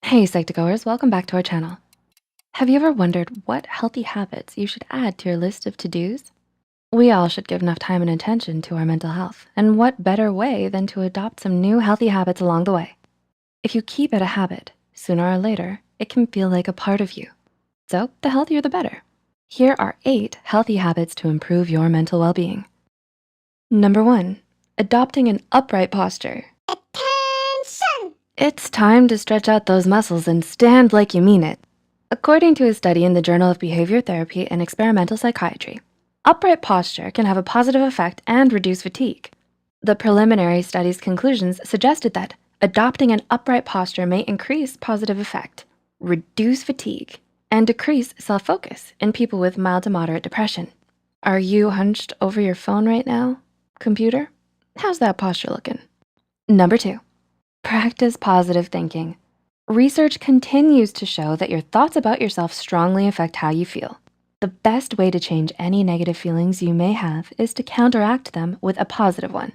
Hey psychtogoers, welcome back to our channel. Have you ever wondered what healthy habits you should add to your list of to-dos? We all should give enough time and attention to our mental health, and what better way than to adopt some new healthy habits along the way? If you keep it a habit, sooner or later, it can feel like a part of you. So the healthier the better. Here are 8 healthy habits to improve your mental well-being. Number 1, adopting an upright posture. Attention! It's time to stretch out those muscles and stand like you mean it. According to a study in the Journal of Behavior Therapy and Experimental Psychiatry, upright posture can have a positive effect and reduce fatigue. The preliminary study's conclusions suggested that adopting an upright posture may increase positive effect, reduce fatigue, and decrease self-focus in people with mild to moderate depression. Are you hunched over your phone right now? Computer? How's that posture looking? Number 2, practice positive thinking. Research continues to show that your thoughts about yourself strongly affect how you feel. The best way to change any negative feelings you may have is to counteract them with a positive one.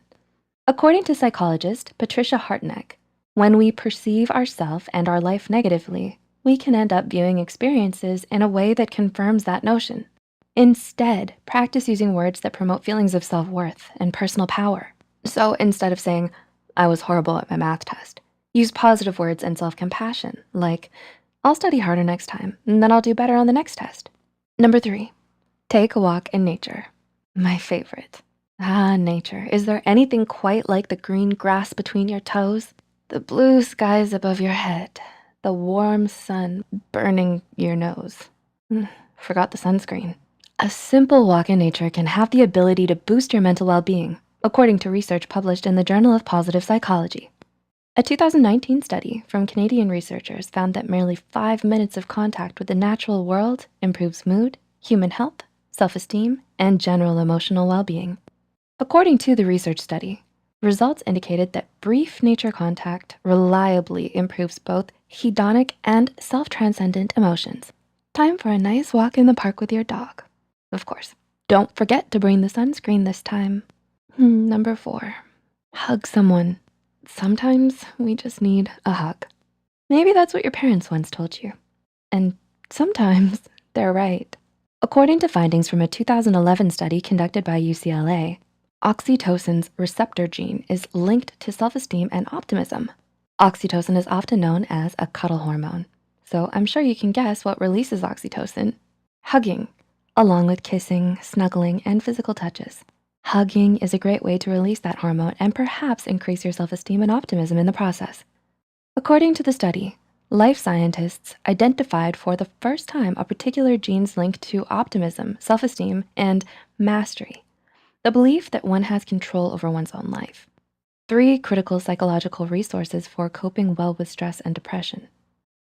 According to psychologist Patricia Hartnett, when we perceive ourselves and our life negatively, we can end up viewing experiences in a way that confirms that notion. Instead, practice using words that promote feelings of self-worth and personal power. So instead of saying, "I was horrible at my math test," use positive words and self-compassion, like, "I'll study harder next time, and then I'll do better on the next test." Number 3, take a walk in nature. My favorite. Nature. Is there anything quite like the green grass between your toes? The blue skies above your head, the warm sun burning your nose. Forgot the sunscreen. A simple walk in nature can have the ability to boost your mental well-being, according to research published in the Journal of Positive Psychology. A 2019 study from Canadian researchers found that merely 5 minutes of contact with the natural world improves mood, human health, self-esteem, and general emotional well-being. According to the research study, results indicated that brief nature contact reliably improves both hedonic and self-transcendent emotions. Time for a nice walk in the park with your dog. Of course, don't forget to bring the sunscreen this time. Number 4, hug someone. Sometimes we just need a hug. Maybe that's what your parents once told you. And sometimes they're right. According to findings from a 2011 study conducted by UCLA, oxytocin's receptor gene is linked to self-esteem and optimism. Oxytocin is often known as a cuddle hormone. So I'm sure you can guess what releases oxytocin: hugging, along with kissing, snuggling, and physical touches. Hugging is a great way to release that hormone and perhaps increase your self-esteem and optimism in the process. According to the study, life scientists identified for the first time a particular gene's linked to optimism, self-esteem, and mastery, the belief that one has control over one's own life. 3 critical psychological resources for coping well with stress and depression.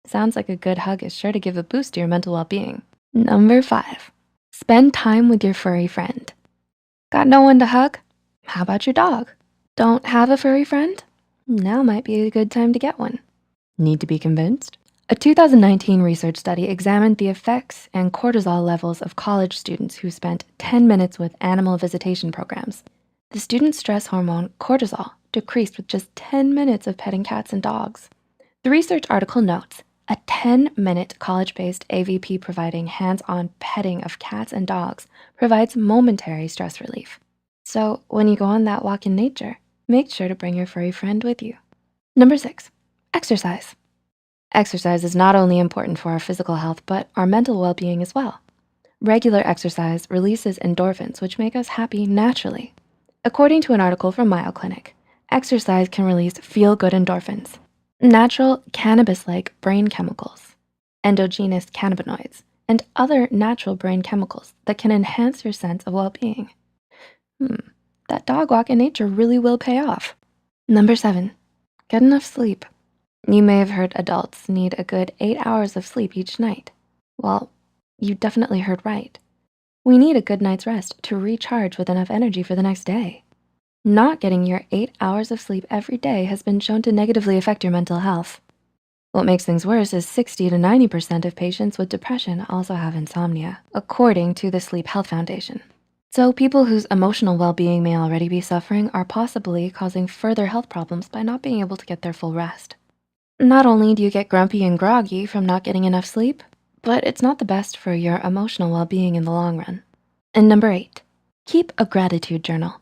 Sounds like a good hug is sure to give a boost to your mental well-being. Number 5, spend time with your furry friend. Got no one to hug? How about your dog? Don't have a furry friend? Now might be a good time to get one. Need to be convinced? A 2019 research study examined the effects and cortisol levels of college students who spent 10 minutes with animal visitation programs. The student stress hormone cortisol decreased with just 10 minutes of petting cats and dogs. The research article notes, a 10-minute college-based AVP providing hands-on petting of cats and dogs provides momentary stress relief. So when you go on that walk in nature, make sure to bring your furry friend with you. Number 6, exercise. Exercise is not only important for our physical health, but our mental well-being as well. Regular exercise releases endorphins, which make us happy naturally. According to an article from Mayo Clinic, exercise can release feel-good endorphins, natural cannabis-like brain chemicals, endogenous cannabinoids, and other natural brain chemicals that can enhance your sense of well-being. That dog walk in nature really will pay off. Number 7, get enough sleep. You may have heard adults need a good 8 hours of sleep each night. Well, you definitely heard right. We need a good night's rest to recharge with enough energy for the next day. Not getting your 8 hours of sleep every day has been shown to negatively affect your mental health. What makes things worse is 60 to 90% of patients with depression also have insomnia, according to the Sleep Health Foundation. So people whose emotional well-being may already be suffering are possibly causing further health problems by not being able to get their full rest. Not only do you get grumpy and groggy from not getting enough sleep, but it's not the best for your emotional well-being in the long run. And number 8, keep a gratitude journal.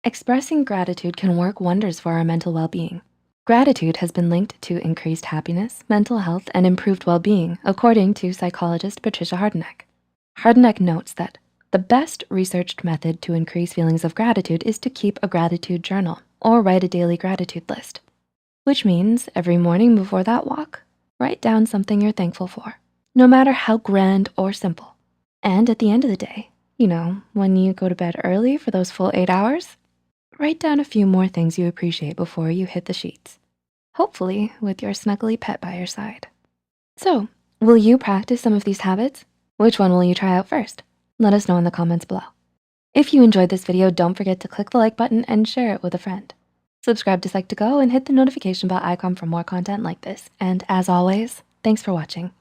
Expressing gratitude can work wonders for our mental well-being. Gratitude has been linked to increased happiness, mental health, and improved well-being, according to psychologist Patricia Hardeneck. Hardeneck notes that the best researched method to increase feelings of gratitude is to keep a gratitude journal or write a daily gratitude list, which means every morning before that walk, write down something you're thankful for, no matter how grand or simple. And at the end of the day, when you go to bed early for those full 8 hours, write down a few more things you appreciate before you hit the sheets, hopefully with your snuggly pet by your side. So, will you practice some of these habits? Which one will you try out first? Let us know in the comments below. If you enjoyed this video, don't forget to click the like button and share it with a friend. Subscribe to Psych2Go and hit the notification bell icon for more content like this. And as always, thanks for watching.